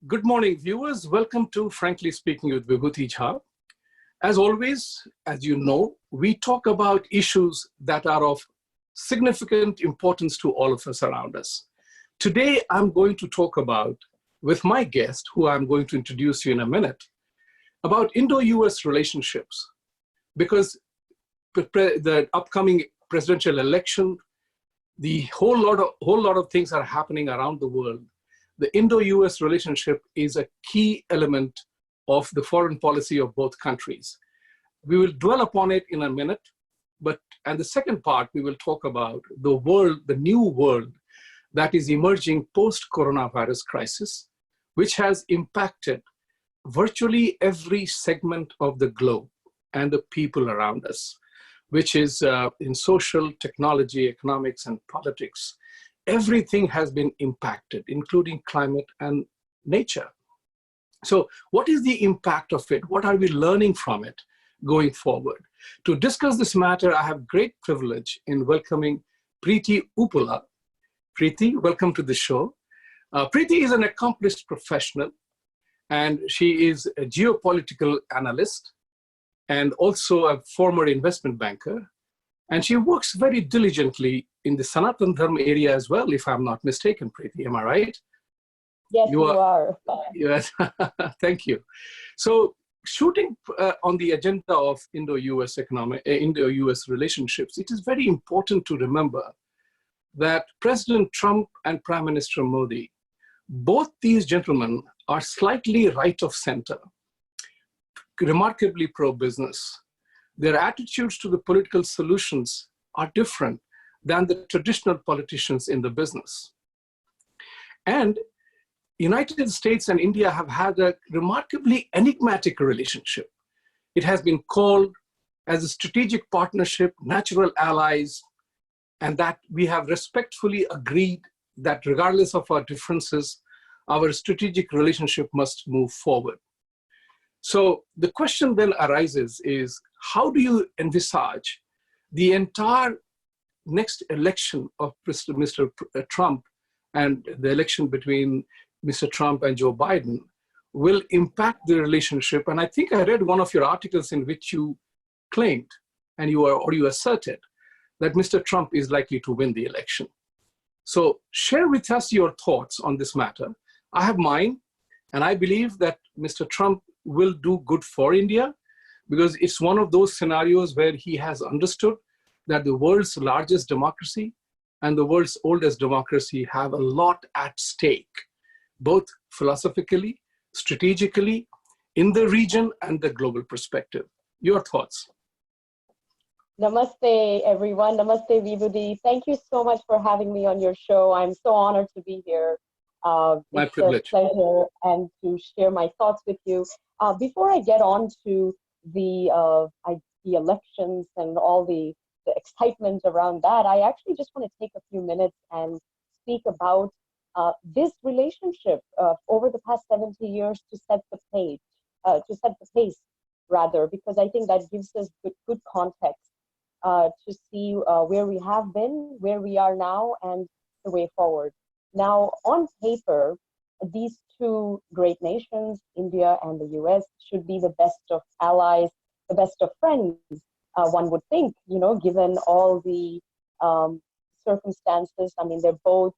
Good morning, viewers. Welcome to Frankly Speaking with Vibhuti. As always, as you know, we talk about issues that are of significant importance to all of us around us. Today, I'm going to talk about, with my guest, who I'm going to introduce you in a minute, about Indo-US relationships, because the upcoming presidential election, the whole lot of things are happening around the world. The Indo-US relationship is a key element of the foreign policy of both countries. We will dwell upon it in a minute, and the second part, we will talk about the world, the new world that is emerging post-coronavirus crisis, which has impacted virtually every segment of the globe and the people around us, which is in social, technology, economics, and politics. Everything has been impacted, including climate and nature. So what is the impact of it? What are we learning from it going forward? To discuss this matter, I have great privilege in welcoming Preity Uupala. Preity, welcome to the show. Preity is an accomplished professional, and she is a geopolitical analyst and also a former investment banker. And she works very diligently in the Sanatan Dharma area as well, if I'm not mistaken, Preity. Am I right? Yes, you are. Yes, thank you. So shooting on the agenda of Indo-US relationships, it is very important to remember that President Trump and Prime Minister Modi, both these gentlemen are slightly right of center, remarkably pro-business. Their attitudes to the political solutions are different than the traditional politicians in the business. And United States and India have had a remarkably enigmatic relationship. It has been called as a strategic partnership, natural allies, and that we have respectfully agreed that regardless of our differences, our strategic relationship must move forward. So the question then arises is, how do you envisage the entire next election of Mr. Trump and the election between Mr. Trump and Joe Biden will impact the relationship? And I think I read one of your articles in which you claimed, and you asserted, that Mr. Trump is likely to win the election. So share with us your thoughts on this matter. I have mine, and I believe that Mr. Trump will do good for India, because it's one of those scenarios where he has understood that the world's largest democracy and the world's oldest democracy have a lot at stake, both philosophically, strategically, in the region and the global perspective. Your thoughts? Namaste, everyone. Namaste, Vibhuti. Thank you so much for having me on your show. I'm so honored to be here. My privilege. It's a pleasure and to share my thoughts with you. Before I get on to the elections and all the excitement around that, I actually just want to take a few minutes and speak about this relationship over the past 70 years to set the pace, because I think that gives us good context to see where we have been, where we are now, and the way forward. Now, on paper, these two great nations, India and the US, should be the best of allies, the best of friends, one would think, given all the circumstances. I mean, they're both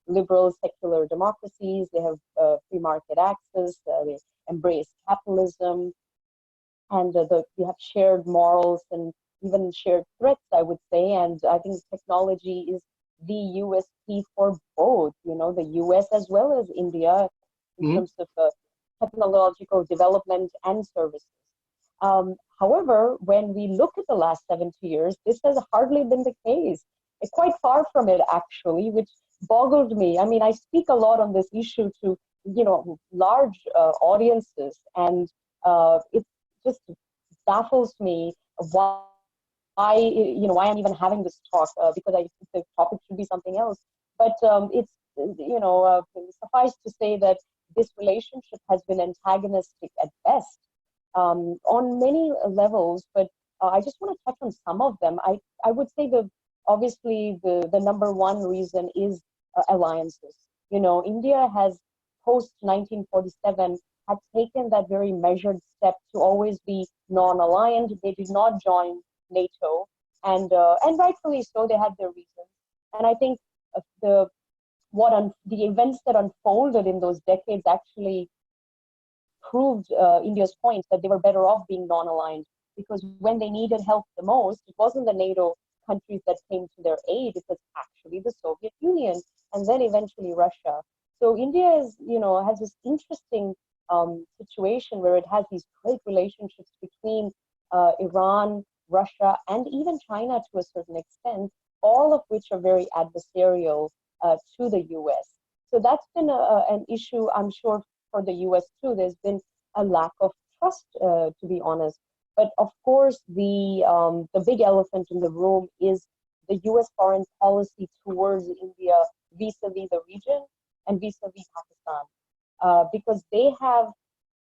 liberal, secular democracies. They have free market access. They embrace capitalism. And they have shared morals and even shared threats, I would say. And I think technology is the USP for both, the US as well as India in terms of technological development and services. However, when we look at the last 70 years, this has hardly been the case. It's quite far from it, actually, which boggled me. I mean, I speak a lot on this issue to, large audiences, and it just baffles me why I'm even having this talk, because I think the topic should be something else. But it's, suffice to say that this relationship has been antagonistic at best on many levels, but I just want to touch on some of them. I would say obviously the number one reason is alliances. India has post 1947 had taken that very measured step to always be non-aligned. They did not join NATO, and rightfully so. They had their reasons. And I think the events that unfolded in those decades actually proved India's point that they were better off being non-aligned, because when they needed help the most, it wasn't the NATO countries that came to their aid. It was actually the Soviet Union, and then eventually Russia. So India is, has this interesting situation where it has these great relationships between Iran, Russia, and even China to a certain extent, all of which are very adversarial to the US. So that's been an issue, I'm sure, for the US too. There's been a lack of trust, to be honest. But of course, the big elephant in the room is the US foreign policy towards India vis-a-vis the region and vis-a-vis Pakistan. Because they have,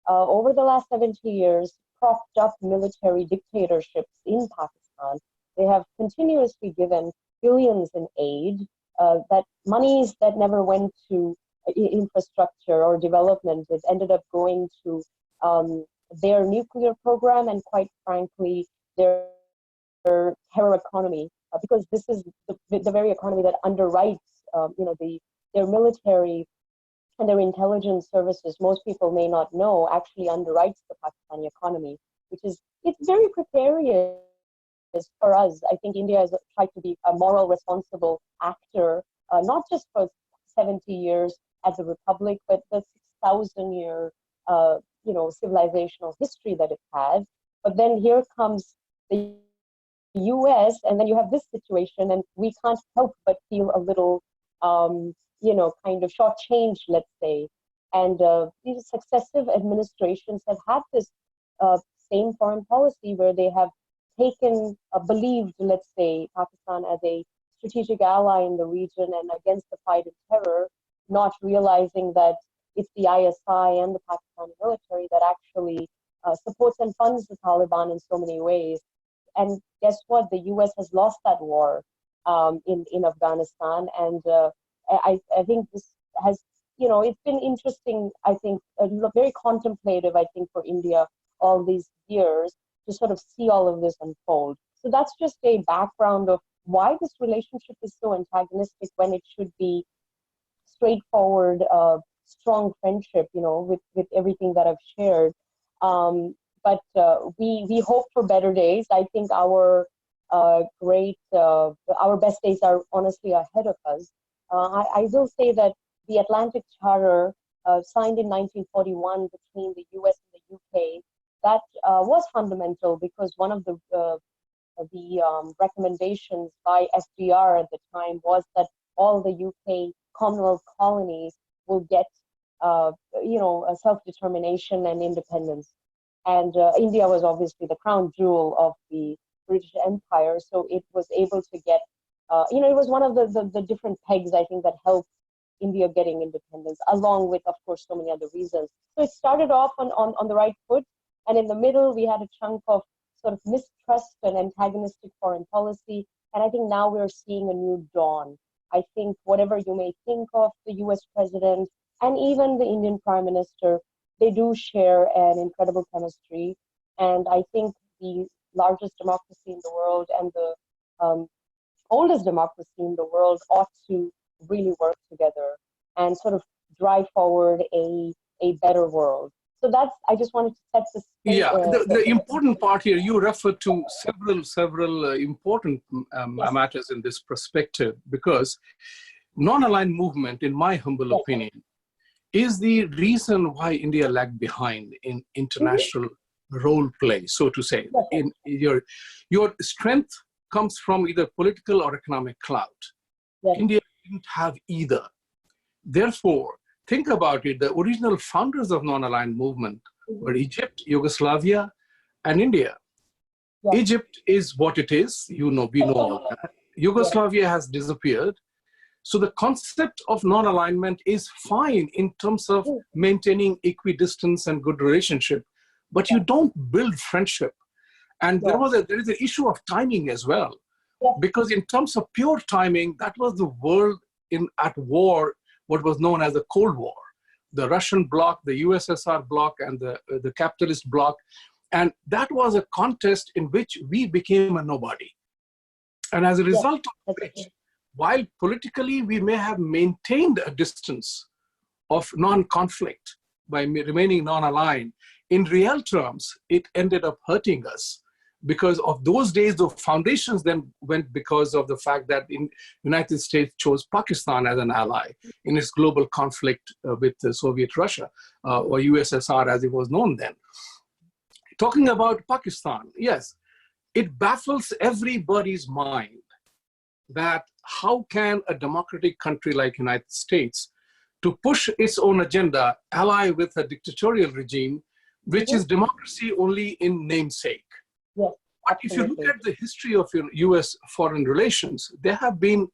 over the last 70 years, propped up military dictatorships in Pakistan. They have continuously given billions in aid, that monies that never went to infrastructure or development. It ended up going to their nuclear program and, quite frankly, their terror economy, because this is the very economy that underwrites, their military and their intelligence services. Most people may not know actually underwrites the Pakistani economy, it's very precarious for us. I think India has tried to be a moral, responsible actor, not just for 70 years as a republic, but the 6,000-year, civilizational history that it has. But then here comes the US, and then you have this situation, and we can't help but feel a little, kind of shortchanged, let's say. And these successive administrations have had this same foreign policy where they have taken, believed, let's say, Pakistan as a strategic ally in the region and against the fight of terror, not realizing that it's the ISI and the Pakistani military that actually supports and funds the Taliban in so many ways. And guess what? The US has lost that war in Afghanistan. And I think this has, it's been interesting, I think, very contemplative, I think, for India all these years to sort of see all of this unfold. So that's just a background of why this relationship is so antagonistic when it should be straightforward, strong friendship, with everything that I've shared. But we hope for better days. I think our best days are honestly ahead of us. I will say that the Atlantic Charter, signed in 1941 between the US and the UK, that was fundamental, because one of the recommendations by FDR at the time was that all the UK Commonwealth colonies will get, a self-determination and independence. And India was obviously the crown jewel of the British Empire, so it was able to get, it was one of the different pegs, I think, that helped India getting independence, along with, of course, so many other reasons. So it started off on the right foot, and in the middle, we had a chunk of sort of mistrust and antagonistic foreign policy, and I think now we're seeing a new dawn. I think whatever you may think of the US president and even the Indian prime minister, they do share an incredible chemistry. And I think the largest democracy in the world and the oldest democracy in the world ought to really work together and sort of drive forward a better world. So that's, I just wanted to set this. Yeah, the important part here, you referred to several important Yes. matters in this perspective, because non-aligned movement, in my humble opinion, is the reason why India lagged behind in international role play, so to say. In your strength comes from either political or economic clout. India didn't have either. Therefore, think about it, the original founders of non-aligned movement were Egypt, Yugoslavia, and India. Egypt is what it is, we know all that. Yugoslavia has disappeared. So the concept of non-alignment is fine in terms of maintaining equidistance and good relationship, but you don't build friendship. And there is an issue of timing as well, because in terms of pure timing, that was the world at war, what was known as the Cold War. the Russian bloc, the USSR bloc, and the capitalist bloc. And that was a contest in which we became a nobody. And as a result of which, while politically we may have maintained a distance of non-conflict by remaining non-aligned, in real terms, it ended up hurting us. Because of those days, the foundations then went because of the fact that the United States chose Pakistan as an ally in its global conflict with Soviet Russia, or USSR as it was known then. Talking about Pakistan, yes, it baffles everybody's mind that how can a democratic country like United States to push its own agenda ally with a dictatorial regime, which is democracy only in namesake. Yes, but if you look at the history of US foreign relations, they have been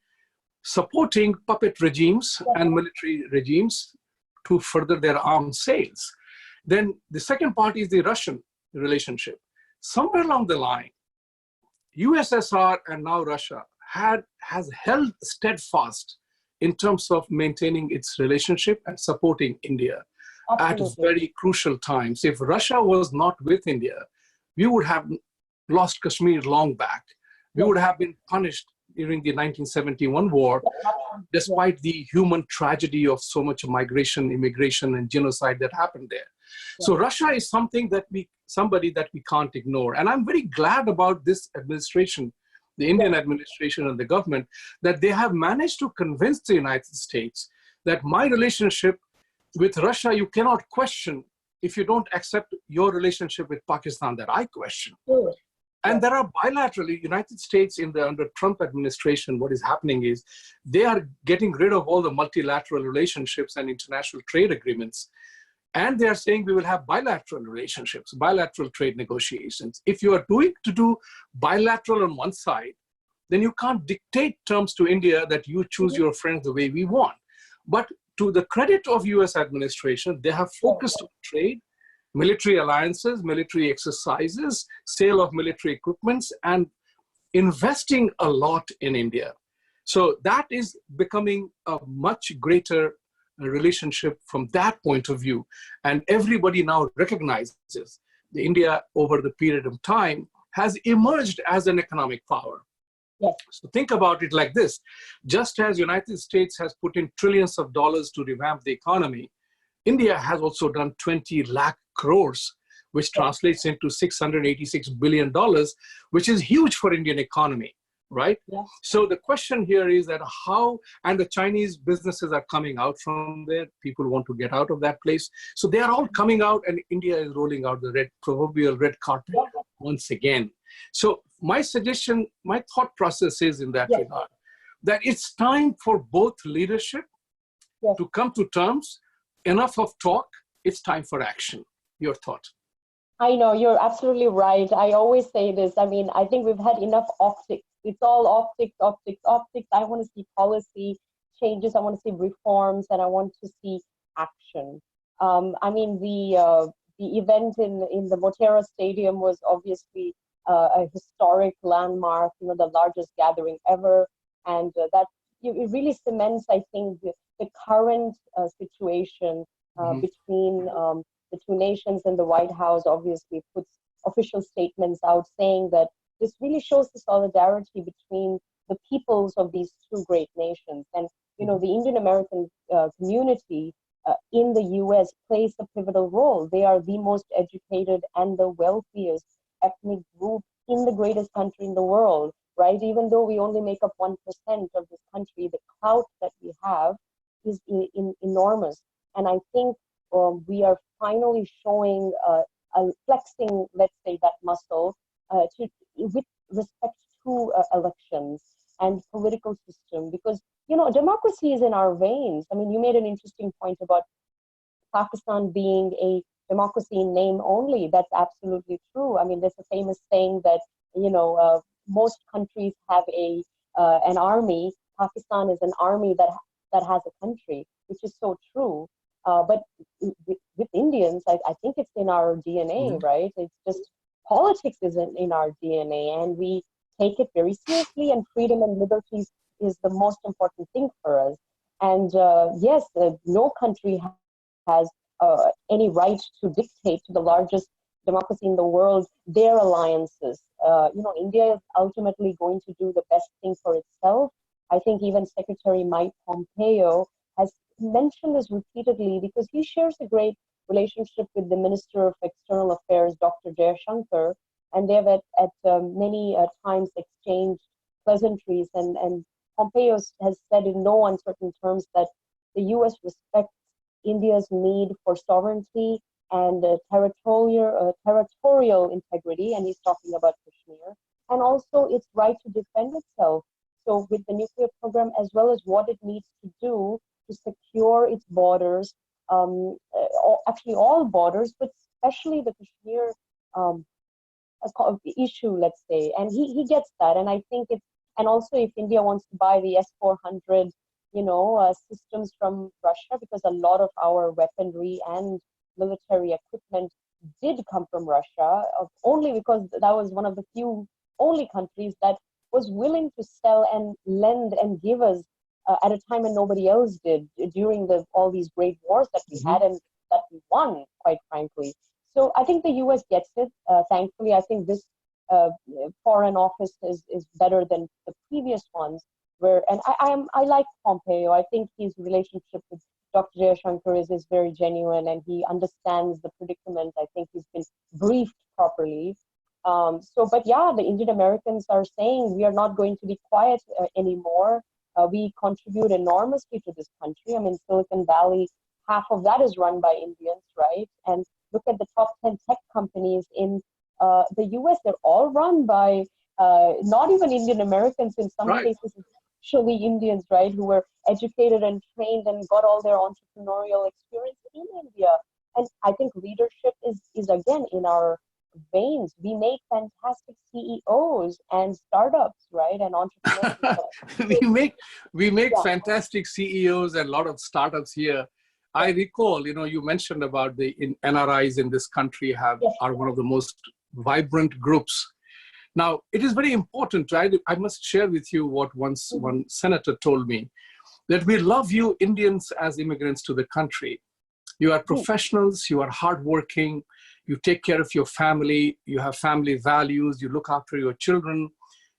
supporting puppet regimes and military regimes to further their arms sales. Then the second part is the Russian relationship. Somewhere along the line, USSR and now Russia has held steadfast in terms of maintaining its relationship and supporting India at very crucial times. If Russia was not with India, we would have lost Kashmir long back. We would have been punished during the 1971 war, despite the human tragedy of so much migration, immigration, and genocide that happened there. So Russia is somebody that we can't ignore. And I'm very glad about this administration, the Indian administration and the government, that they have managed to convince the United States that my relationship with Russia, you cannot question if you don't accept your relationship with Pakistan that I question. And there are bilaterally, United States under Trump administration, what is happening is they are getting rid of all the multilateral relationships and international trade agreements. And they are saying we will have bilateral relationships, bilateral trade negotiations. If you are to do bilateral on one side, then you can't dictate terms to India that you choose your friends the way we want. But to the credit of US administration, they have focused on trade, military alliances, military exercises, sale of military equipments, and investing a lot in India. So that is becoming a much greater relationship from that point of view. And everybody now recognizes that India, over the period of time, has emerged as an economic power. Yes. So think about it like this. Just as United States has put in trillions of dollars to revamp the economy, India has also done 20 lakh crores, which translates into $686 billion, which is huge for Indian economy, right? Yeah. So the question here is that how, and the Chinese businesses are coming out from there. People want to get out of that place. So they are all coming out, and India is rolling out the proverbial red carpet once again. So my suggestion, my thought process is in that regard, that it's time for both leadership to come to terms. Enough of talk, it's time for action. Your thought? I know, you're absolutely right. I always say this. I mean, I think we've had enough optics. It's all optics, optics, optics. I want to see policy changes. I want to see reforms, and I want to see action. I mean, the event in the Motera Stadium was obviously a historic landmark, you know, the largest gathering ever. And that it really cements, I think, the current situation between the two nations, and the White House obviously puts official statements out saying that this really shows the solidarity between the peoples of these two great nations. And, you know, the Indian American community in the US plays a pivotal role. They are the most educated and the wealthiest ethnic group in the greatest country in the world, right? Even though we only make up 1% of this country, the clout that we have is enormous. And I think we are finally showing, flexing, let's say, that muscle with respect to elections and political system, because, you know, democracy is in our veins. I mean, you made an interesting point about Pakistan being a democracy in name only. That's absolutely true. I mean, there's a famous saying that, you know, most countries have an army. Pakistan is an army that has a country, which is so true. But with Indians, I think it's in our DNA, right? It's just politics isn't in our DNA, and we take it very seriously, and freedom and liberties is the most important thing for us. And yes, no country has any right to dictate to the largest democracy in the world their alliances. India is ultimately going to do the best thing for itself. I think even Secretary Mike Pompeo has mentioned this repeatedly because he shares a great relationship with the Minister of External Affairs, Dr. Jaishankar, and they have at many times exchanged pleasantries. And Pompeo has said in no uncertain terms that the U.S. respects India's need for sovereignty and territorial integrity, and he's talking about Kashmir, and also its right to defend itself. So with the nuclear program, as well as what it needs to do to secure its borders, actually all borders, but especially the Kashmir issue, let's say. And he gets that, and I think it's, and also if India wants to buy the S-400, systems from Russia, because a lot of our weaponry and military equipment did come from Russia, only because that was one of the few only countries that was willing to sell and lend and give us at a time when nobody else did during all these great wars that we had and that we won, quite frankly. So I think the U.S. gets it. Thankfully, I think this foreign office is better than the previous ones. And I like Pompeo. I think his relationship with Dr. Jaishankar is very genuine, and he understands the predicament. I think he's been briefed properly. But yeah, the Indian Americans are saying we are not going to be quiet anymore. We contribute enormously to this country. I mean, Silicon Valley, half of that is run by Indians, right? And look at the top 10 tech companies in the US. They're all run by not even Indian Americans in some cases. Actually Indians, right, who were educated and trained and got all their entrepreneurial experience in India. And I think leadership is again in our veins. We make fantastic CEOs and startups, right, and entrepreneurs. we make fantastic CEOs and a lot of startups here. I recall, you mentioned about the NRIs in this country are one of the most vibrant groups. Now, it is very important. I must share with you what one senator told me, that we love you Indians as immigrants to the country. You are professionals, you are hardworking, you take care of your family, you have family values, you look after your children,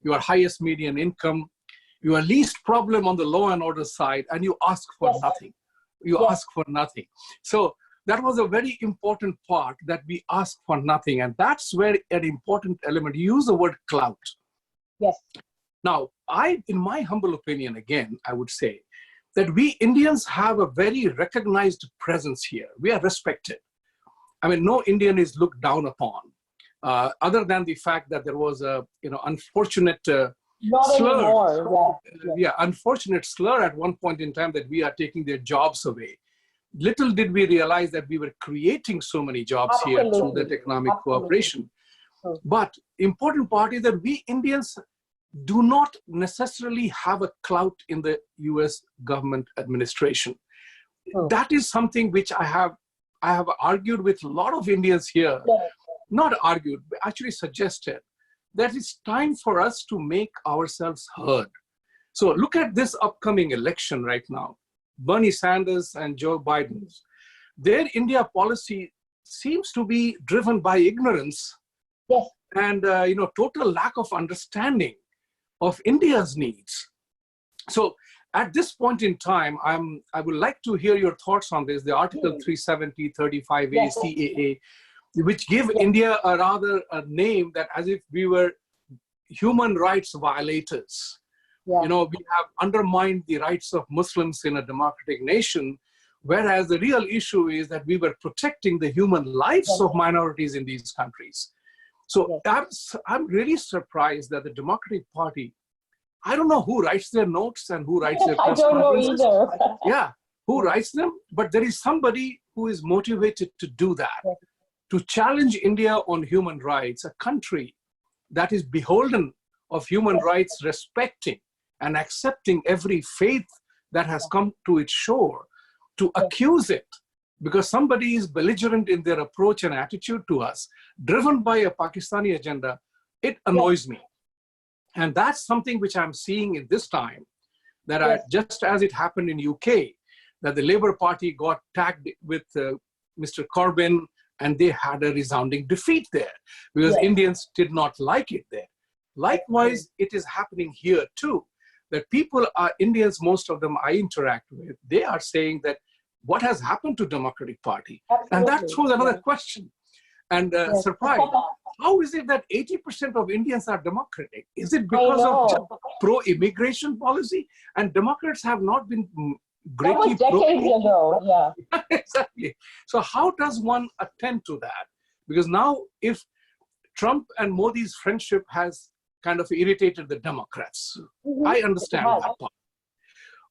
you are highest median income, you are least problem on the law and order side, and you ask for nothing. You ask for nothing. So that was a very important part, that we ask for nothing. And that's where an important element, you use the word clout. Yes. Now, in my humble opinion, again, I would say that we Indians have a very recognized presence here. We are respected. I mean, no Indian is looked down upon, other than the fact that there was a, unfortunate slur. Unfortunate slur at one point in time, that we are taking their jobs away. Little did we realize that we were creating so many jobs here through that economic cooperation. But important part is that we Indians do not necessarily have a clout in the US government administration. That is something which I have argued with a lot of Indians here. Not argued, but actually suggested that it's time for us to make ourselves heard. So look at this upcoming election right now. Bernie Sanders and Joe Biden, their India policy seems to be driven by ignorance and total lack of understanding of India's needs. So at this point in time, I would like to hear your thoughts on this, the Article 370, 35A, CAA, which give India a name that as if we were human rights violators. We have undermined the rights of Muslims in a democratic nation, whereas the real issue is that we were protecting the human lives of minorities in these countries. So I'm really surprised that the Democratic Party, I don't know who writes their notes and who writes their press conferences. I don't know either. Who writes them, but there is somebody who is motivated to do that, to challenge India on human rights, a country that is beholden of human rights, respecting and accepting every faith that has come to its shore, to accuse it because somebody is belligerent in their approach and attitude to us, driven by a Pakistani agenda. It annoys me. And that's something which I'm seeing in this time, that just as it happened in UK, that the Labour Party got tagged with Mr. Corbyn, and they had a resounding defeat there because Indians did not like it there. Likewise, it is happening here too, that people are Indians, most of them I interact with, they are saying that what has happened to Democratic Party? Absolutely. And that throws another question and surprise. How is it that 80% of Indians are Democratic? Is it because of just pro-immigration policy? And Democrats have not been greatly that was decades ago, yeah. Exactly. So how does one attend to that? Because now if Trump and Modi's friendship has kind of irritated the Democrats, I understand that part.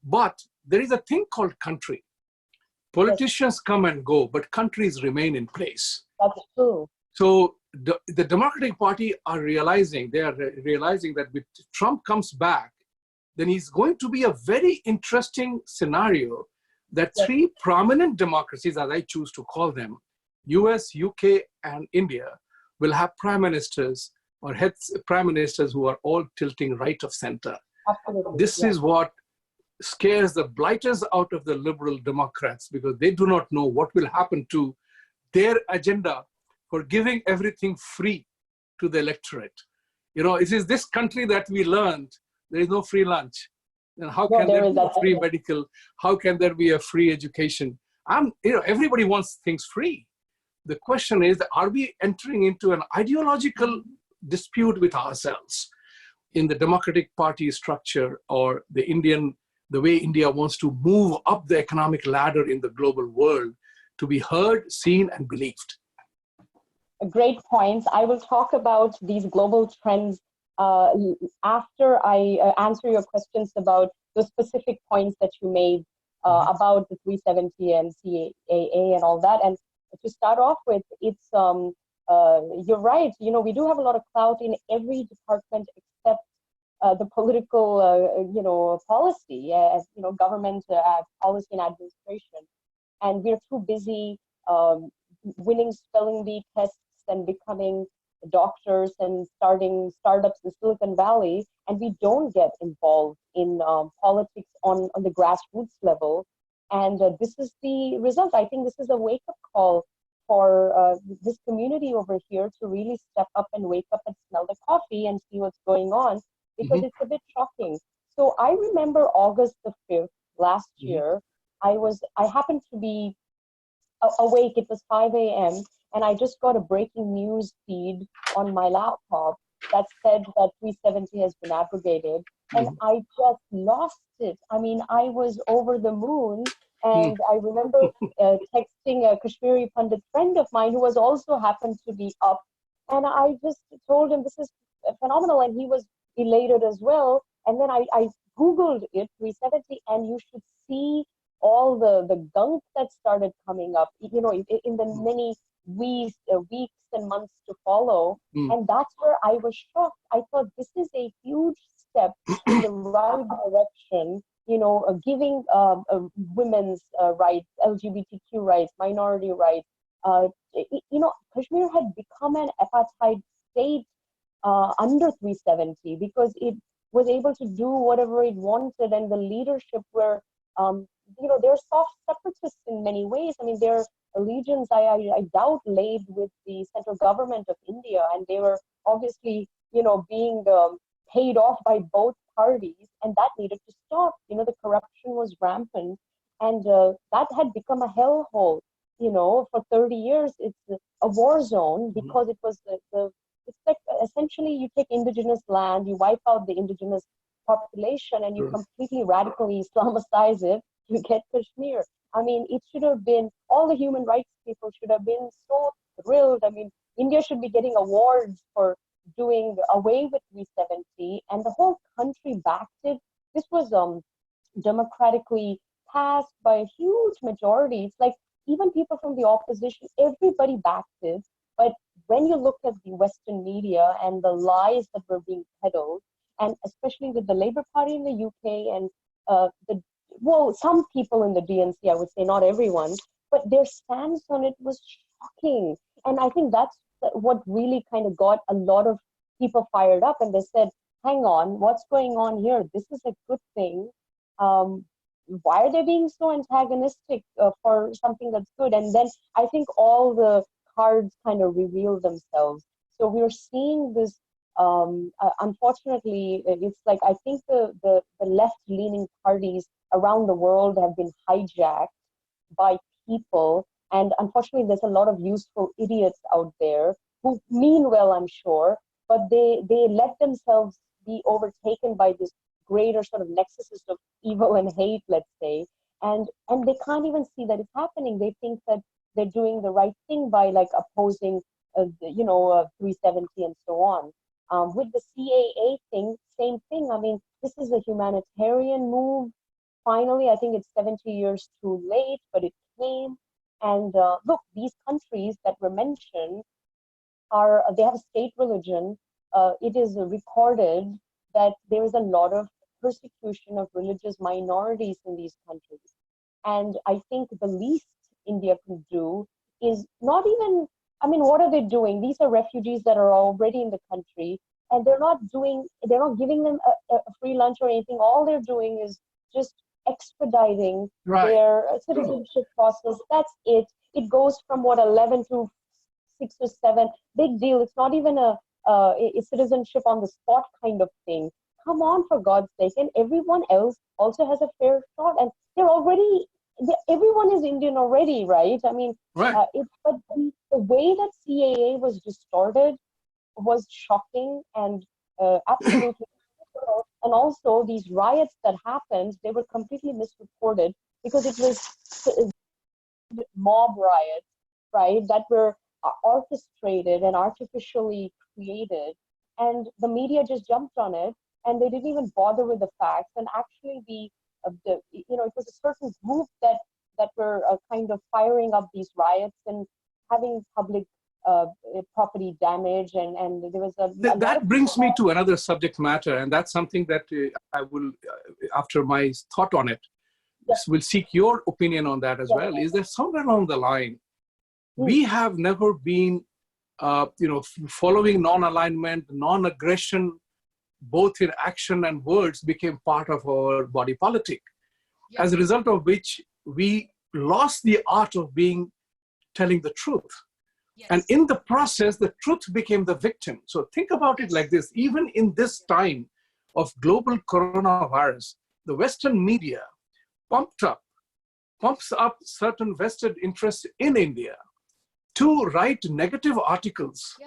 But there is a thing called country. Politicians come and go, but countries remain in place. That's true. So the Democratic Party are realizing, they are realizing that if Trump comes back, then he's going to be a very interesting scenario that three prominent democracies, as I choose to call them, US, UK, and India, will have prime ministers or prime ministers who are all tilting right of center. Absolutely. This is what scares the blighters out of the liberal Democrats because they do not know what will happen to their agenda for giving everything free to the electorate. You know, it is this country that we learned there is no free lunch. And how can there be a free medical? How can there be a free education? Everybody wants things free. The question is, are we entering into an ideological dispute with ourselves in the Democratic Party structure or the way India wants to move up the economic ladder in the global world to be heard, seen, and believed? Great points. I will talk about these global trends after I answer your questions about the specific points that you made about the 370 and CAA and all that. And to start off with, it's you're right. You know, we do have a lot of clout in every department except the political, policy, government policy and administration. And we're too busy winning spelling bee tests and becoming doctors and starting startups in Silicon Valley, and we don't get involved in politics on the grassroots level. And this is the result. I think this is a wake-up call for this community over here to really step up and wake up and smell the coffee and see what's going on, because it's a bit shocking. So I remember August the 5th last year, I happened to be awake. It was 5 a.m. and I just got a breaking news feed on my laptop that said that 370 has been abrogated, and I just lost it. I mean, I was over the moon, and I remember texting a Kashmiri Pandit friend of mine who was also happened to be up, and I just told him this is phenomenal, and he was elated as well. And then I Googled it, 370, and you should see all the gunk that started coming up, in the many weeks and months to follow. And that's where I was shocked. I thought this is a huge step in the right direction, giving women's rights, LGBTQ rights, minority rights. Kashmir had become an apartheid state under 370 because it was able to do whatever it wanted, and the leadership were they're soft separatists in many ways. I mean, their allegiance, I doubt, laid with the central government of India, and they were obviously, being paid off by both parties, and that needed to stop. The corruption was rampant, and that had become a hellhole. For 30 years, it's a war zone because it was it's like essentially you take indigenous land, you wipe out the indigenous population, and you completely radically Islamicize it. You get Kashmir. I mean, it should have been, all the human rights people should have been so thrilled. I mean, India should be getting awards for doing away with 370, and the whole country backed it. This was democratically passed by a huge majority. It's like even people from the opposition, everybody backed it. But when you look at the Western media and the lies that were being peddled, and especially with the Labour Party in the UK and some people in the DNC, I would say, not everyone, but their stance on it was shocking. And I think that's what really kind of got a lot of people fired up, and they said, hang on, what's going on here? This is a good thing. why are they being so antagonistic for something that's good? And then I think all the cards kind of reveal themselves. So we're seeing this, unfortunately, it's like, I think the left-leaning parties around the world have been hijacked by people. And unfortunately, there's a lot of useful idiots out there who mean well, I'm sure, but they let themselves be overtaken by this greater sort of nexus of evil and hate, let's say, and they can't even see that it's happening. They think that they're doing the right thing by like opposing, 370 and so on. With the CAA thing, same thing. I mean, this is a humanitarian move. Finally, I think it's 70 years too late, but it came. And look, these countries that were mentioned they have a state religion. It is recorded that there is a lot of persecution of religious minorities in these countries. And I think the least India can do is not even, I mean, what are they doing? These are refugees that are already in the country, and they're not giving them a free lunch or anything. All they're doing is just expediting their citizenship process. That's it. It goes from 11 to 6 or 7. Big deal. It's not even a citizenship on the spot kind of thing. Come on, for God's sake. And everyone else also has a fair shot. And everyone is Indian already, right? I mean, but the way that CAA was distorted was shocking and absolutely. And also these riots that happened, they were completely misreported because it was mob riots, right, that were orchestrated and artificially created. And the media just jumped on it, and they didn't even bother with the facts. And actually it was a certain group that were kind of firing up these riots and having public property damage, and there was that brings me to another subject matter, and that's something that I will, after my thought on it, will seek your opinion on that as well. Is that somewhere along the line, we have never been, following non-alignment, non-aggression, both in action and words, became part of our body politic. As a result of which, we lost the art of telling the truth. And in the process, the truth became the victim. So think about it like this. Even in this time of global coronavirus, the Western media pumps up certain vested interests in India to write negative articles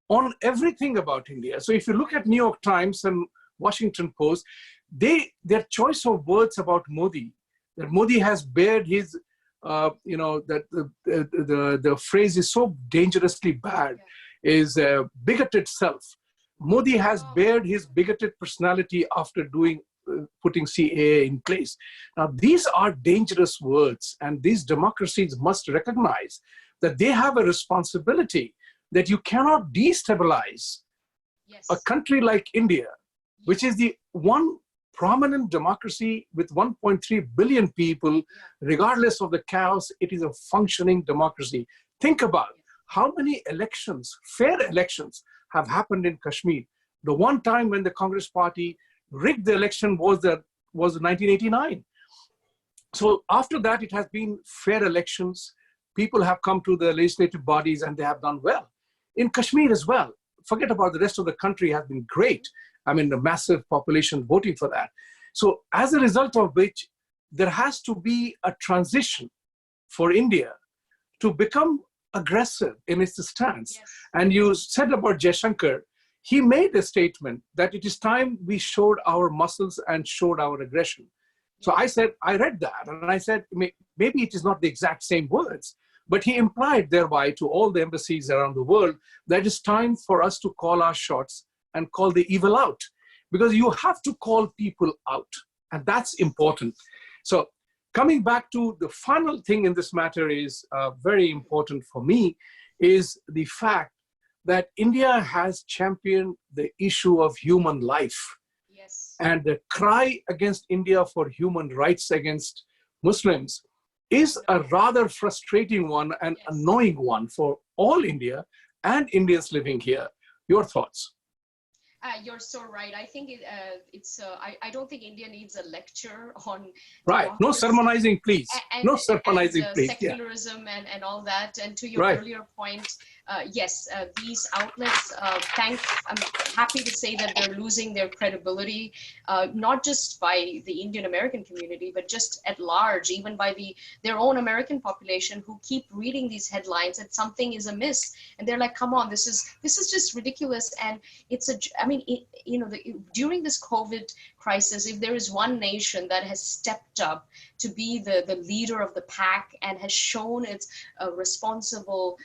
on everything about India. So if you look at New York Times and Washington Post, their choice of words about Modi, that Modi has bared his that the phrase is so dangerously bad, is bigoted self. Modi has bared his bigoted personality after putting CAA in place. Now, these are dangerous words, and these democracies must recognize that they have a responsibility, that you cannot destabilize a country like India, which is the one prominent democracy with 1.3 billion people. Regardless of the chaos, it is a functioning democracy. Think about how many elections, fair elections, have happened in Kashmir. The one time when the Congress party rigged the election was 1989. So after that, it has been fair elections. People have come to the legislative bodies and they have done well. In Kashmir as well, forget about the rest of the country, has been great. I mean, the massive population voting for that. So as a result of which, there has to be a transition for India to become aggressive in its stance. And you said about Jaishankar, he made a statement that it is time we showed our muscles and showed our aggression. So I read that, and I said, maybe it is not the exact same words, but he implied thereby to all the embassies around the world that it's time for us to call our shots and call the evil out, because you have to call people out, and that's important. So coming back to the final thing in this matter is very important for me, is the fact that India has championed the issue of human life. And the cry against India for human rights against Muslims is a rather frustrating one and annoying one for all India and Indians living here. Your thoughts? You're so right. I think I don't think India needs a lecture on Right. No democracy sermonizing, please. No sermonizing, and please. secularism and all that. And to your Right. earlier point, yes, these outlets, I'm happy to say that they're losing their credibility, not just by the Indian American community, but just at large, even by their own American population, who keep reading these headlines that something is amiss, and they're like, "Come on, this is just ridiculous." And during this COVID crisis, if there is one nation that has stepped up to be the leader of the pack and has shown its responsible,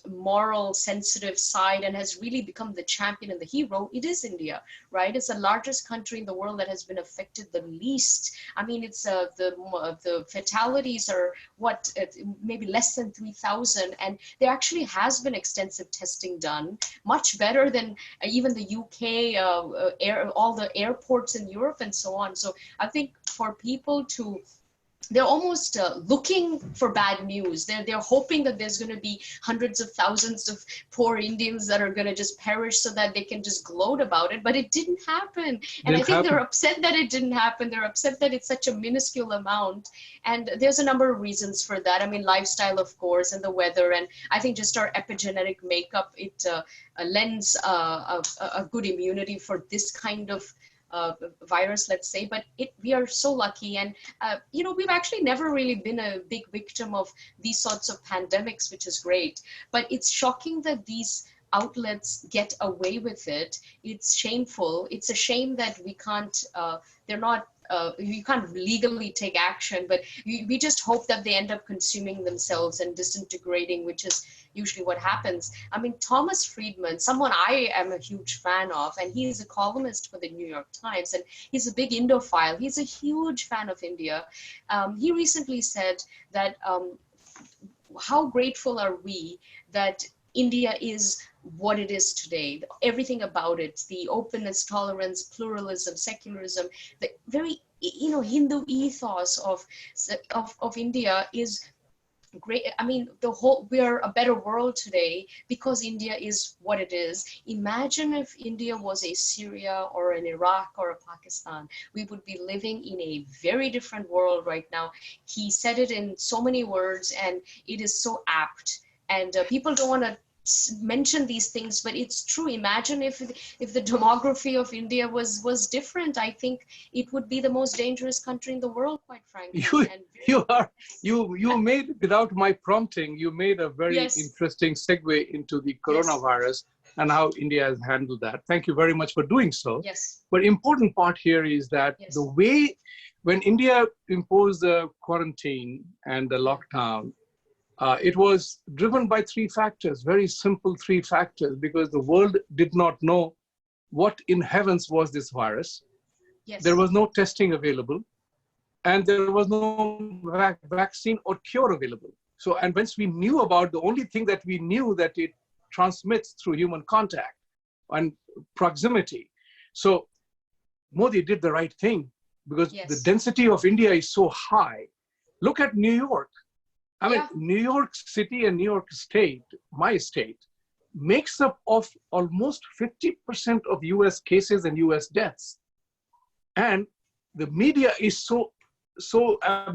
moral, sensitive side and has really become the champion and the hero, it is India, right? It's the largest country in the world that has been affected the least. I mean, it's the fatalities are maybe less than 3,000, and there actually has been extensive testing done, much better than even the UK, all the airports in Europe and so on. So I think for people they're almost looking for bad news. They're hoping that there's going to be hundreds of thousands of poor Indians that are going to just perish so that they can just gloat about it. But it didn't happen. And I think they're upset that it didn't happen. They're upset that it's such a minuscule amount. And there's a number of reasons for that. I mean, lifestyle, of course, and the weather. And I think just our epigenetic makeup, it lends a good immunity for this kind of virus, let's say, but we are so lucky. And, we've actually never really been a big victim of these sorts of pandemics, which is great. But it's shocking that these outlets get away with it. It's shameful. It's a shame that we can't, you can't legally take action, but we just hope that they end up consuming themselves and disintegrating, which is usually what happens. I mean, Thomas Friedman, someone I am a huge fan of, and he's a columnist for the New York Times, and he's a big Indophile. He's a huge fan of India. He recently said that how grateful are we that India is what it is today, everything about it, the openness, tolerance, pluralism, secularism, the very, Hindu ethos of India is great. I mean, we're a better world today because India is what it is. Imagine if India was a Syria or an Iraq or a Pakistan. We would be living in a very different world right now. He said it in so many words, and it is so apt. And people don't want to mention these things, but it's true. Imagine if the demography of India was different. I think it would be the most dangerous country in the world, quite frankly. You made, without my prompting, you made a very interesting segue into the coronavirus and how India has handled that. Thank you very much for doing so. Yes. But important part here is that the way when India imposed the quarantine and the lockdown, it was driven by three factors, very simple three factors, because the world did not know what in heavens was this virus. Yes. There was no testing available, and there was no vaccine or cure available. So, and once we knew about, the only thing that we knew that it transmits through human contact and proximity. So Modi did the right thing, because the density of India is so high. Look at New York. I mean, New York City and New York State, my state, makes up of almost 50% of US cases and US deaths. And the media is so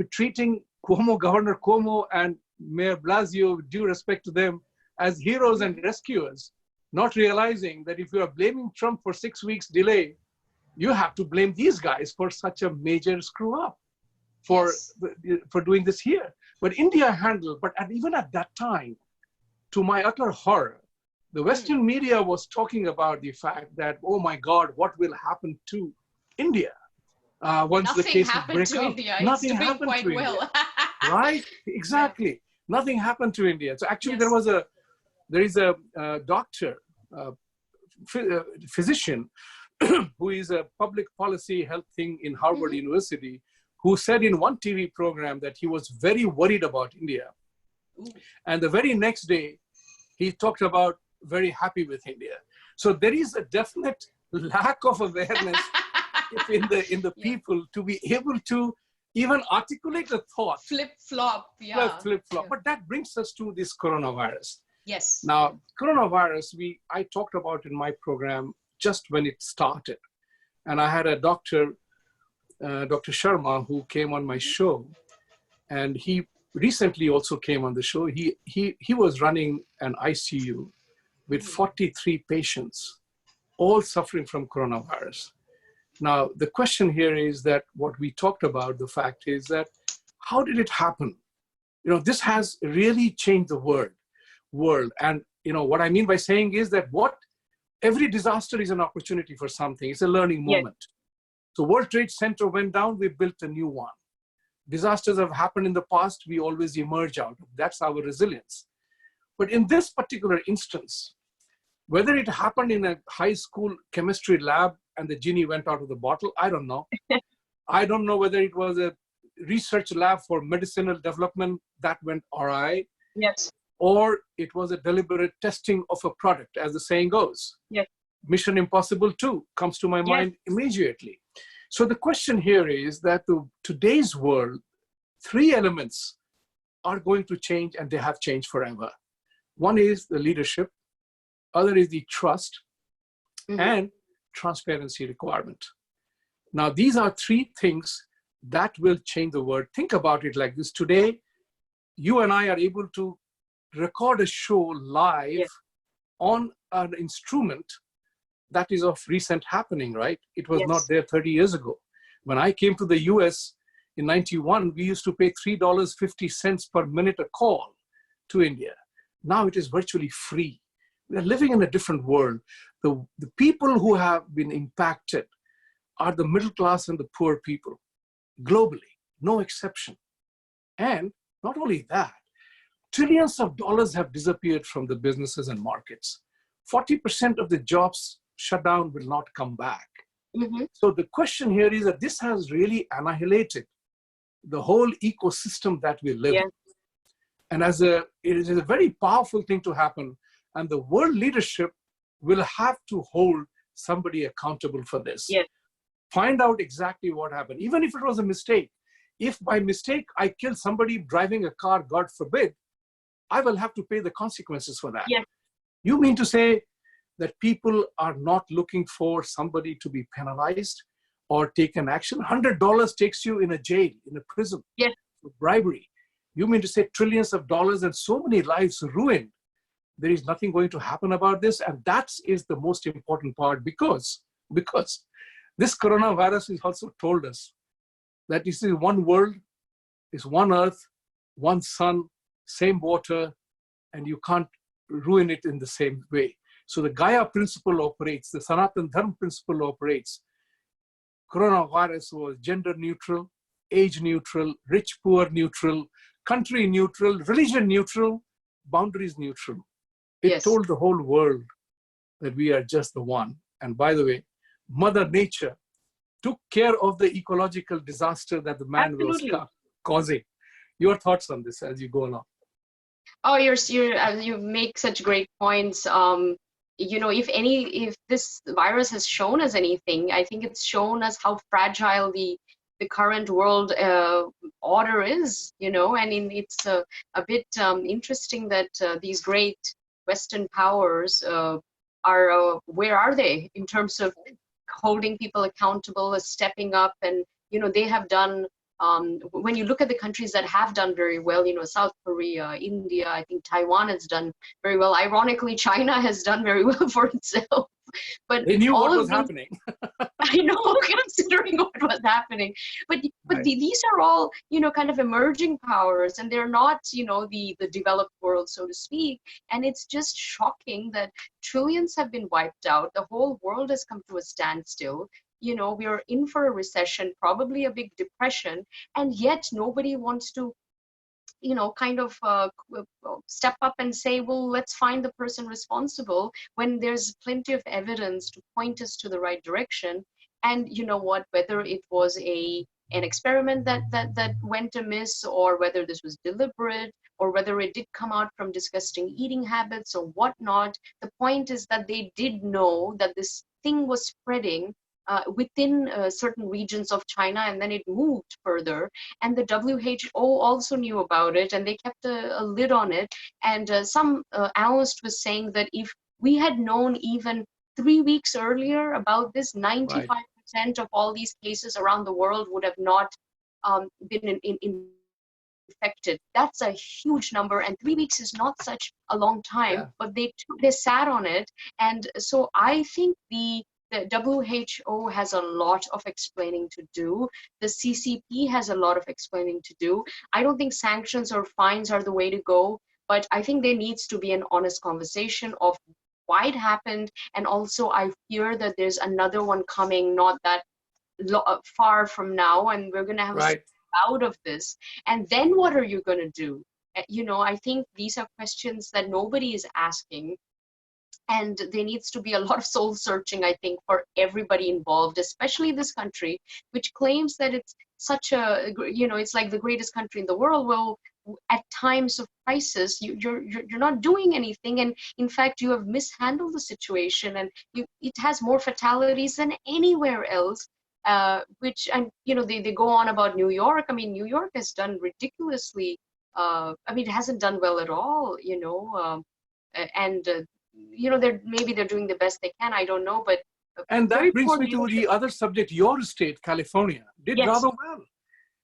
treating Governor Cuomo and Mayor Blasio, with due respect to them, as heroes and rescuers, not realizing that if you are blaming Trump for 6 weeks delay, you have to blame these guys for such a major screw up for doing this here. But India handled, even at that time, to my utter horror, the Western media was talking about the fact that, oh my God, what will happen to India once the cases break out? Nothing happened to India. Right? Exactly. Nothing happened to India. So actually there is a doctor, physician, who is a public policy health thing in Harvard University, who said in one TV program that he was very worried about India. And the very next day, he talked about very happy with India. So there is a definite lack of awareness in the people to be able to even articulate a thought. Flip-flop, Flip-flop. But that brings us to this coronavirus. Yes. Now, coronavirus, I talked about in my program just when it started. And I had a doctor, Dr. Sharma, who came on my show, and he recently also came on the show. He was running an ICU with 43 patients, all suffering from coronavirus. Now, the question here is that what we talked about, the fact is that how did it happen? You know, this has really changed the world. And, you know, what I mean by saying is that every disaster is an opportunity for something. It's a learning moment. Yes. So World Trade Center went down, we built a new one. Disasters have happened in the past, we always emerge out. That's our resilience. But in this particular instance, whether it happened in a high school chemistry lab and the genie went out of the bottle, I don't know. I don't know whether it was a research lab for medicinal development that went awry. Yes. Or it was a deliberate testing of a product, as the saying goes. Yes. Mission Impossible 2 comes to my mind immediately. So the question here is that today's world, 3 elements are going to change, and they have changed forever. One is the leadership, other is the trust, and transparency requirement. Now, these are 3 things that will change the world. Think about it like this. Today, you and I are able to record a show live on an instrument that is of recent happening, right? It was not there 30 years ago. When I came to the US in 91, we used to pay $3.50 per minute a call to India. Now it is virtually free. We're living in a different world. The people who have been impacted are the middle class and the poor people, globally, no exception. And not only that, trillions of dollars have disappeared from the businesses and markets. 40% of the jobs shut down will not come back. So the question here is that this has really annihilated the whole ecosystem that we live in. And it is a very powerful thing to happen. And the world leadership will have to hold somebody accountable for this. Find out exactly what happened, even if it was a mistake. If by mistake I kill somebody driving a car, God forbid, I will have to pay the consequences for that. You mean to say that people are not looking for somebody to be penalized or taken action? $100 takes you in a jail, in a prison, for bribery. You mean to say trillions of dollars and so many lives ruined? There is nothing going to happen about this. And that is the most important part, because this coronavirus has also told us that this is one world, is one earth, one sun, same water, and you can't ruin it in the same way. So the Gaia principle operates, the Sanatan Dharma principle operates. Coronavirus was gender neutral, age neutral, rich, poor neutral, country neutral, religion neutral, boundaries neutral. It told the whole world that we are just the one. And by the way, Mother Nature took care of the ecological disaster that the man was causing. Your thoughts on this as you go along? Oh, you make such great points. You know, if this virus has shown us anything, I think it's shown us how fragile the current world order is. You know, and it's a bit interesting that these great Western powers where are they in terms of holding people accountable, stepping up, and you know they have done. When you look at the countries that have done very well, you know, South Korea, India, I think Taiwan has done very well. Ironically, China has done very well for itself. But they knew what was happening. I know, considering what was happening. But these are all, you know, kind of emerging powers, and they're not, you know, the developed world, so to speak. And it's just shocking that trillions have been wiped out. The whole world has come to a standstill. You know, we are in for a recession, probably a big depression, and yet nobody wants to, you know, kind of step up and say, well, let's find the person responsible, when there's plenty of evidence to point us to the right direction. And you know what, whether it was an experiment that went amiss, or whether this was deliberate, or whether it did come out from disgusting eating habits or whatnot, the point is that they did know that this thing was spreading within certain regions of China, and then it moved further. And the WHO also knew about it, and they kept a lid on it. And some analyst was saying that if we had known even 3 weeks earlier about this, Right. 95% of all these cases around the world would have not been infected. That's a huge number, and 3 weeks is not such a long time, Yeah. but they sat on it. And so I think the WHO has a lot of explaining to do. The CCP has a lot of explaining to do. I don't think sanctions or fines are the way to go, but I think there needs to be an honest conversation of why it happened. And also I fear that there's another one coming not that far from now, and we're going to have Right. out of this. And then what are you going to do? You know, I think these are questions that nobody is asking. And there needs to be a lot of soul searching, I think, for everybody involved, especially this country, which claims that it's such a, you know, it's like the greatest country in the world. Well, at times of crisis, you're not doing anything, and in fact, you have mishandled the situation, and it has more fatalities than anywhere else. Which, and you know, they go on about New York. I mean, New York has done ridiculously. I mean, it hasn't done well at all. You know, and you know, maybe they're doing the best they can. I don't know, but And very that brings poor me to leadership. the other subject. Your state, California, did Yes. rather well.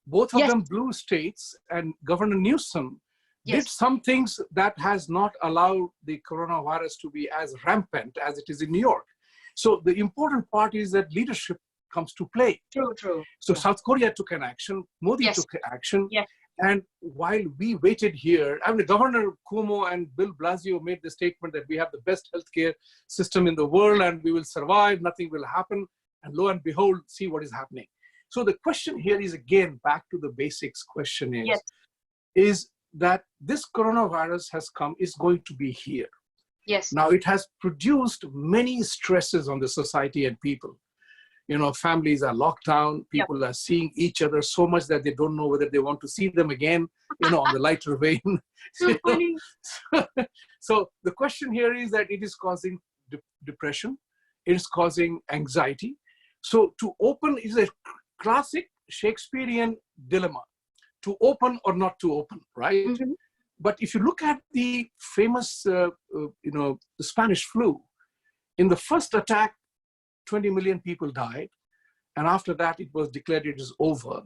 Both of Yes. them blue states, and Governor Newsom did Yes. some things that has not allowed the coronavirus to be as rampant as it is in New York. So the important part is that leadership comes to play. True. So Yeah. South Korea took an action, Modi Yes. took action. Yes. And while we waited here, I mean, Governor Cuomo and Bill Blasio made the statement that we have the best healthcare system in the world and we will survive, nothing will happen. And lo and behold, see what is happening. So the question here is, again, back to the basics question Yes. is that this coronavirus is going to be here. Yes. Now, it has produced many stresses on the society and people. You know, families are locked down, people are seeing each other so much that they don't know whether they want to see them again, you know, on the lighter vein. So funny. So the question here is that it is causing depression, it is causing anxiety. So to open is a classic Shakespearean dilemma, to open or not to open, right? Mm-hmm. But if you look at the famous, you know, the Spanish flu, in the first attack, 20 million people died. And after that, it was declared it is over.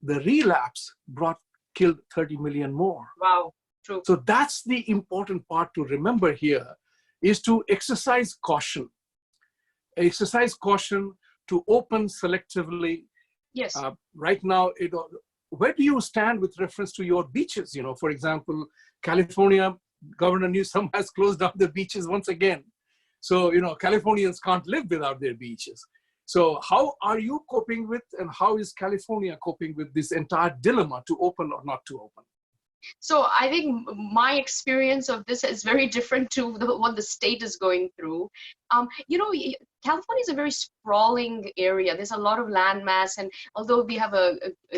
The relapse killed 30 million more. Wow, true. So that's the important part to remember here, is to exercise caution. Exercise caution to open selectively. Yes. Right now, where do you stand with reference to your beaches? You know, for example, California, Governor Newsom has closed down the beaches once again. So, you know, Californians can't live without their beaches. So how are you coping with, and how is California coping with this entire dilemma to open or not to open? So I think my experience of this is very different to what the state is going through. You know, California is a very sprawling area. There's a lot of land mass, and although we have a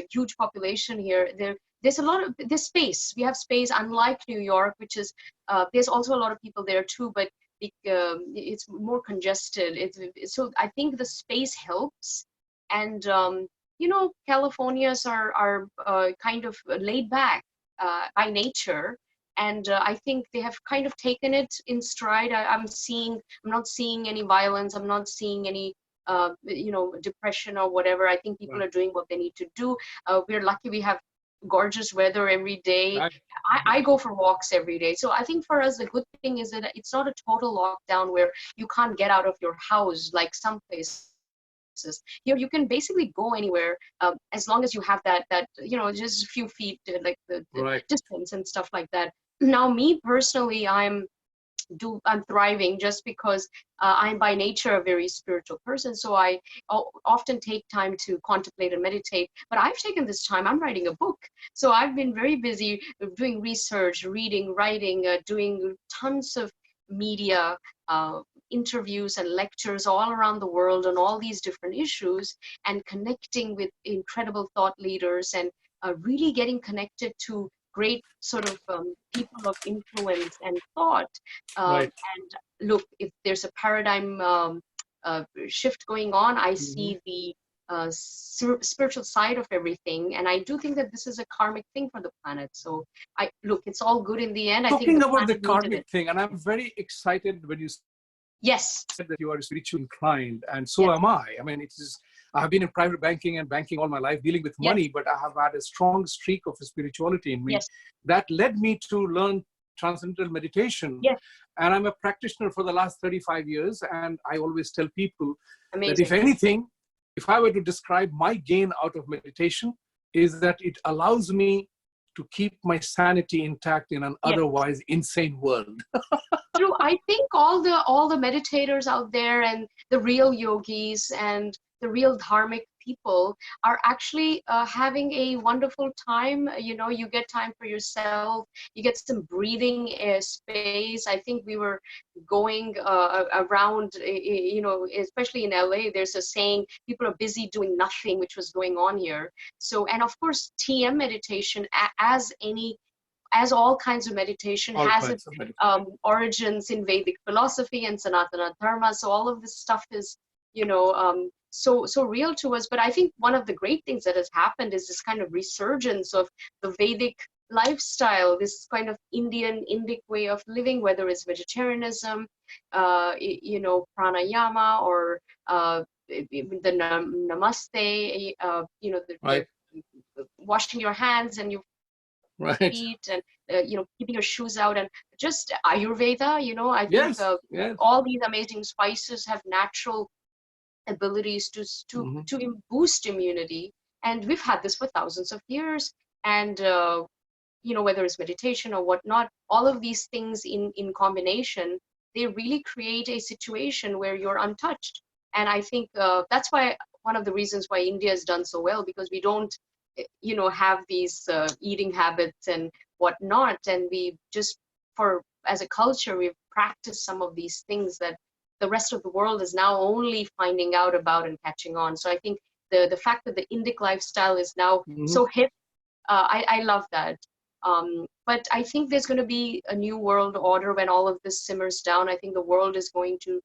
huge population here, there's space. We have space, unlike New York, which is there's also a lot of people there too, but it's more congested. So I think the space helps, and you know, Californians are kind of laid back by nature, and I think they have kind of taken it in stride. I'm not seeing any violence. I'm not seeing any you know, depression or whatever. I think people are doing what they need to do. We're lucky we have gorgeous weather every day. Right. I go for walks every day. So I think for us, the good thing is that it's not a total lockdown where you can't get out of your house like some places. Here you can basically go anywhere as long as you have that you know, just a few feet, like the distance and stuff like that. Now, me personally, I'm thriving just because I'm by nature a very spiritual person. So I often take time to contemplate and meditate. But I've taken this time, I'm writing a book. So I've been very busy doing research, reading, writing, doing tons of media, interviews and lectures all around the world on all these different issues, and connecting with incredible thought leaders, and really getting connected to great sort of people of influence and thought. And look, if there's a paradigm shift going on, I see the spiritual side of everything, and I do think that this is a karmic thing for the planet. So look, it's all good in the end. Talking I think about the karmic thing, and I'm very excited when you Yes. Said that you are spiritually inclined, and so Yes. am I. I mean, I have been in private banking and banking all my life, dealing with money, but I have had a strong streak of spirituality in me Yes. that led me to learn transcendental meditation. Yes. And I'm a practitioner for the last 35 years. And I always tell people Amazing. that if anything, if I were to describe my gain out of meditation, is that it allows me to keep my sanity intact in an otherwise insane world. True. I think all the meditators out there and the real yogis and the real dharmic people are actually having a wonderful time. You know, you get time for yourself, you get some breathing space. I think we were going around, you know, especially in LA, there's a saying, people are busy doing nothing, which was going on here. So, and of course, TM meditation, as all kinds of meditation, has its origins in Vedic philosophy and Sanatana Dharma. So all of this stuff is, you know, so real to us. But I think one of the great things that has happened is this kind of resurgence of the Vedic lifestyle, this kind of Indic way of living, whether it's vegetarianism, you know, pranayama, or the namaste, you know, the washing your hands and your feet, and you know, keeping your shoes out, and just Ayurveda. You know, I think all these amazing spices have natural abilities to boost immunity, and we've had this for thousands of years. And you know, whether it's meditation or whatnot, all of these things in combination, they really create a situation where you're untouched. And I think that's why one of the reasons why India has done so well, because we don't, you know, have these eating habits and whatnot, and we just, as a culture, we've practiced some of these things that the rest of the world is now only finding out about and catching on. So I think the fact that the Indic lifestyle is now so hip, I love that. But I think there's going to be a new world order when all of this simmers down. I think the world is going to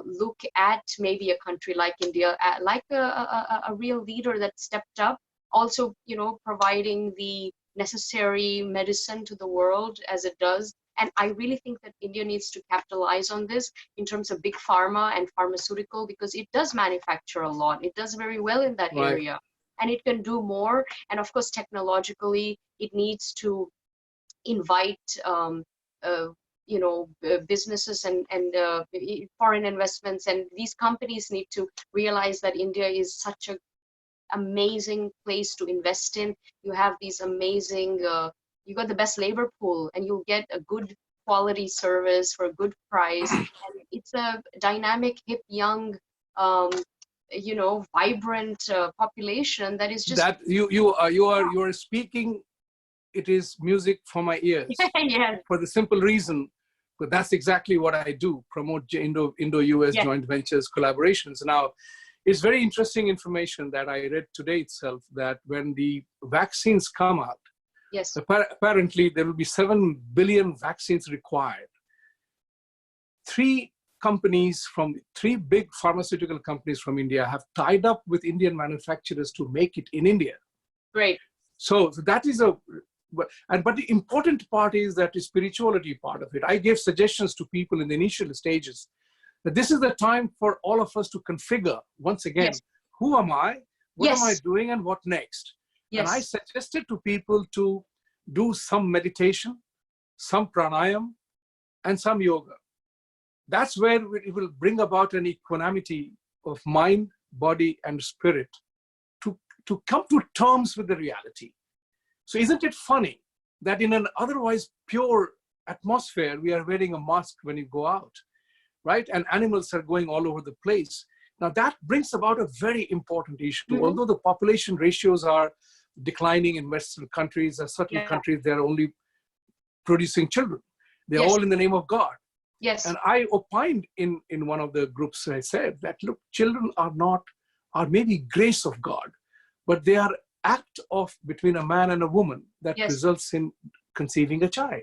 look at maybe a country like India, like a real leader that stepped up, also, you know, providing the necessary medicine to the world as it does. And I really think that India needs to capitalize on this in terms of big pharma and pharmaceutical, because it does manufacture a lot. It does very well in that area, and it can do more. And of course, technologically, it needs to invite, you know, businesses and foreign investments. And these companies need to realize that India is such an amazing place to invest in. You have these amazing, you got the best labor pool, and you'll get a good quality service for a good price. And it's a dynamic, hip, young, you know, vibrant population that is just. That you are speaking. It is music for my ears. Yes. For the simple reason, but that's exactly what I do: promote Indo-US joint ventures, collaborations. Now, it's very interesting information that I read today itself, that when the vaccines come out, apparently there will be 7 billion vaccines required. 3 big pharmaceutical companies from India have tied up with Indian manufacturers to make it in India. Great. So that is but the important part is that the spirituality part of it. I gave suggestions to people in the initial stages that this is the time for all of us to configure once again, who am I, what am I doing, and what next? And I suggested to people to do some meditation, some pranayam, and some yoga. That's where it will bring about an equanimity of mind, body, and spirit to come to terms with the reality. So isn't it funny that in an otherwise pure atmosphere, we are wearing a mask when you go out, right? And animals are going all over the place. Now that brings about a very important issue. Although the population ratios are declining in Western countries, there are certain countries, they're only producing children. They're all in the name of God. Yes. And I opined in one of the groups, I said that, look, children are maybe grace of God, but they are act of between a man and a woman that results in conceiving a child.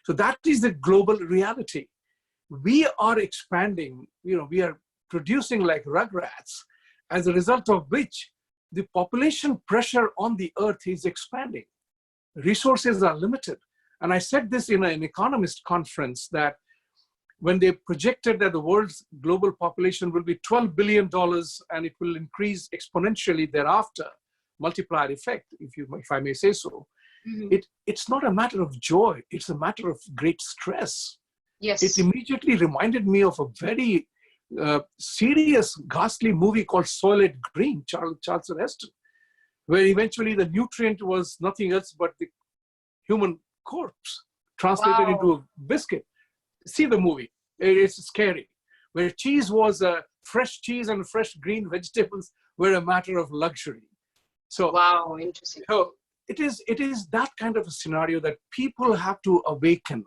So that is the global reality. We are expanding, you know, we are producing like rugrats, as a result of which the population pressure on the earth is expanding. Resources are limited. And I said this in an economist conference, that when they projected that the world's global population will be $12 billion and it will increase exponentially thereafter, multiplier effect, if I may say so, it's not a matter of joy, it's a matter of great stress. Yes. It immediately reminded me of a very serious, ghastly movie called Soylent Green, Charlton Heston, where eventually the nutrient was nothing else but the human corpse translated into a biscuit. See the movie, it's scary. Where cheese was fresh cheese and fresh green vegetables were a matter of luxury. So, wow, interesting. So it is that kind of a scenario that people have to awaken.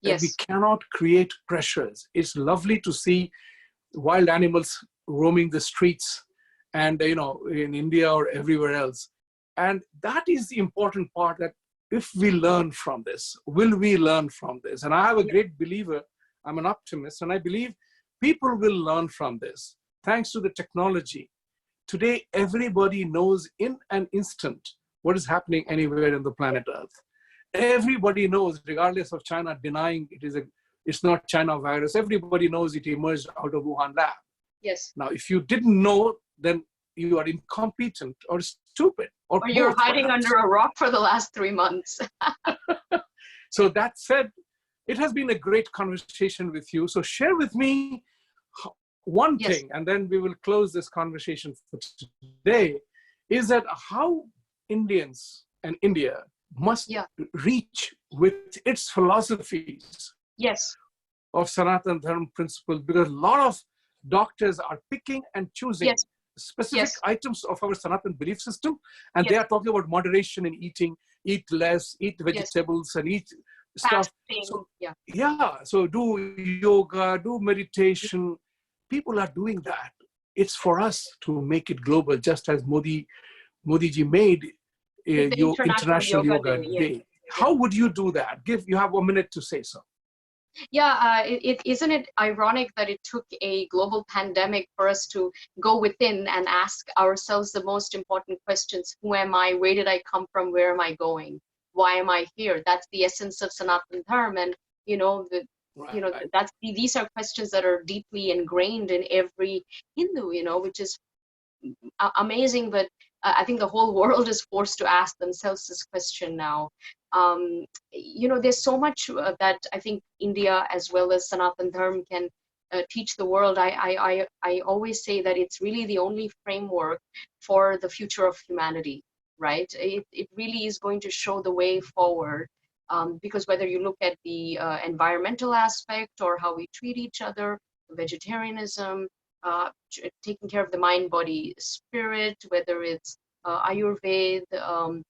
That we cannot create pressures. It's lovely to see wild animals roaming the streets and, you know, in India or everywhere else. And that is the important part, that if we learn from this, will we learn from this? And I have a great believer, I'm an optimist, and I believe people will learn from this. Thanks to the technology. Today, everybody knows in an instant what is happening anywhere in the planet Earth. Everybody knows, regardless of China denying it's not China virus, everybody knows it emerged out of Wuhan lab. Yes. Now, if you didn't know, then you are incompetent or stupid. Or you're both, hiding perhaps. under a rock for the last 3 months. So that said, it has been a great conversation with you. So share with me one thing, and then we will close this conversation for today, is that how Indians and India must reach with its philosophies of Sanatana Dharma principles, because a lot of doctors are picking and choosing specific items of our Sanatana belief system, and they are talking about moderation in eating, eat less, eat vegetables, and eat stuff. So, so do yoga, do meditation. People are doing that. It's for us to make it global, just as Modi-ji made International Yoga Day. How would you do that? You have 1 minute to say so. Yeah, isn't it ironic that it took a global pandemic for us to go within and ask ourselves the most important questions? Who am I? Where did I come from? Where am I going? Why am I here? That's the essence of Sanatana Dharma, and these are questions that are deeply ingrained in every Hindu, which is amazing. But I think the whole world is forced to ask themselves this question now. There's so much that I think India as well as Sanatana Dharma can teach the world. I always say that it's really the only framework for the future of humanity, right? It really is going to show the way forward, because whether you look at the environmental aspect or how we treat each other, vegetarianism, taking care of the mind, body, spirit, whether it's Ayurveda,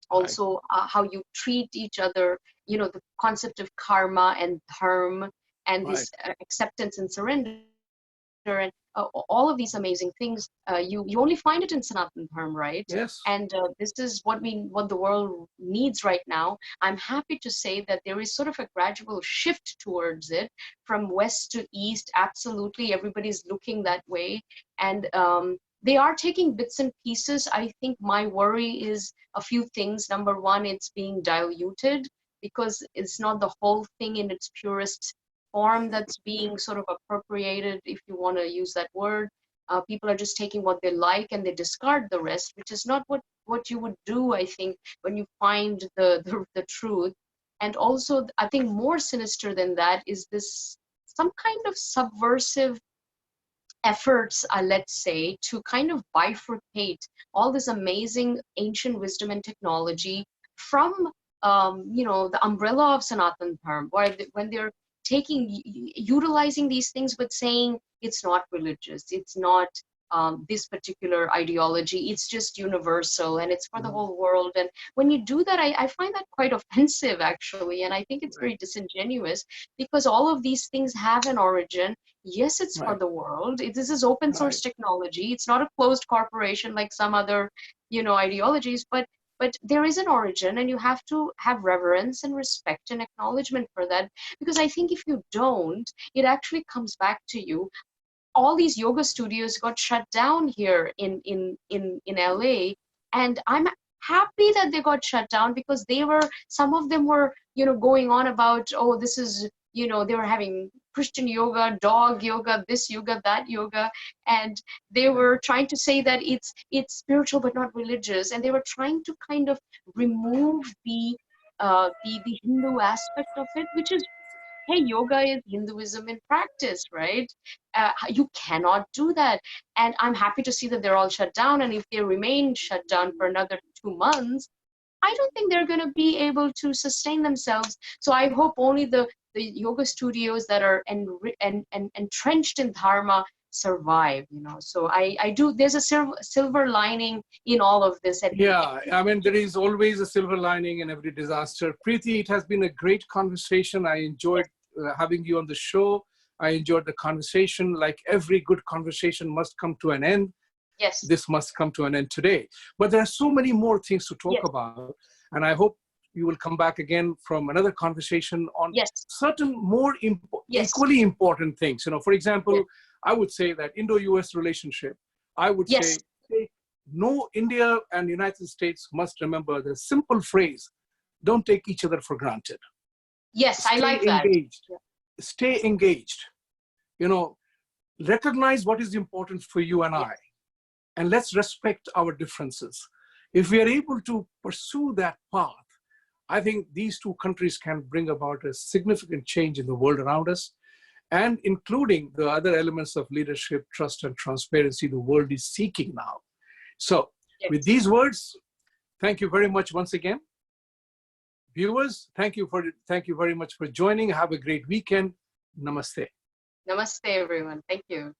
also how you treat each other, the concept of karma and dharma, and this acceptance and surrender, and all of these amazing things, you only find it in Sanatana Dharma, right? Yes. And this is what the world needs right now. I'm happy to say that there is sort of a gradual shift towards it from west to east. Absolutely, everybody's looking that way, and they are taking bits and pieces. I think my worry is a few things. Number one, it's being diluted because it's not the whole thing in its purest form that's being sort of appropriated, if you want to use that word. People are just taking what they like and they discard the rest, which is not what you would do, I think, when you find the truth. And also, I think more sinister than that is this some kind of subversive efforts, let's say, to kind of bifurcate all this amazing ancient wisdom and technology from the umbrella of Sanatana Dharma, when they're utilizing these things but saying it's not religious, it's not this particular ideology, it's just universal and it's for the whole world. And when you do that, I find that quite offensive, actually, and I think it's very disingenuous, because all of these things have an origin. Yes, it's for the world. This is open source technology. It's not a closed corporation like some other ideologies, but there is an origin, and you have to have reverence and respect and acknowledgement for that, because I think if you don't, it actually comes back to you. All these yoga studios got shut down here in LA, and I'm happy that they got shut down, because some of them were going on about, oh, this is they were having Christian yoga, dog yoga, this yoga, that yoga, and they were trying to say that it's spiritual but not religious, and they were trying to kind of remove the Hindu aspect of it, which is, hey, yoga is Hinduism in practice, right? You cannot do that. And I'm happy to see that they're all shut down. And if they remain shut down for another 2 months, I don't think they're going to be able to sustain themselves. So I hope only the yoga studios that are entrenched in dharma survive, you know. So I do, there's a silver lining in all of this. Yeah, I mean, there is always a silver lining in every disaster. Preity, it has been a great conversation. I enjoyed having you on the show. I enjoyed the conversation. Like every good conversation must come to an end. Yes. This must come to an end today. But there are so many more things to talk about. And I hope you will come back again from another conversation on certain more equally important things. You know, for example, I would say that Indo-US relationship, I would say, no, India and United States must remember the simple phrase, don't take each other for granted. Yes, Stay I like that. Engaged. Stay engaged. You know, recognize what is important for you and I. And let's respect our differences. If we are able to pursue that path, I think these two countries can bring about a significant change in the world around us, and including the other elements of leadership, trust, and transparency the world is seeking now. So with these words, thank you very much once again. Viewers, thank you very much for joining. Have a great weekend. Namaste. Namaste, everyone. Thank you.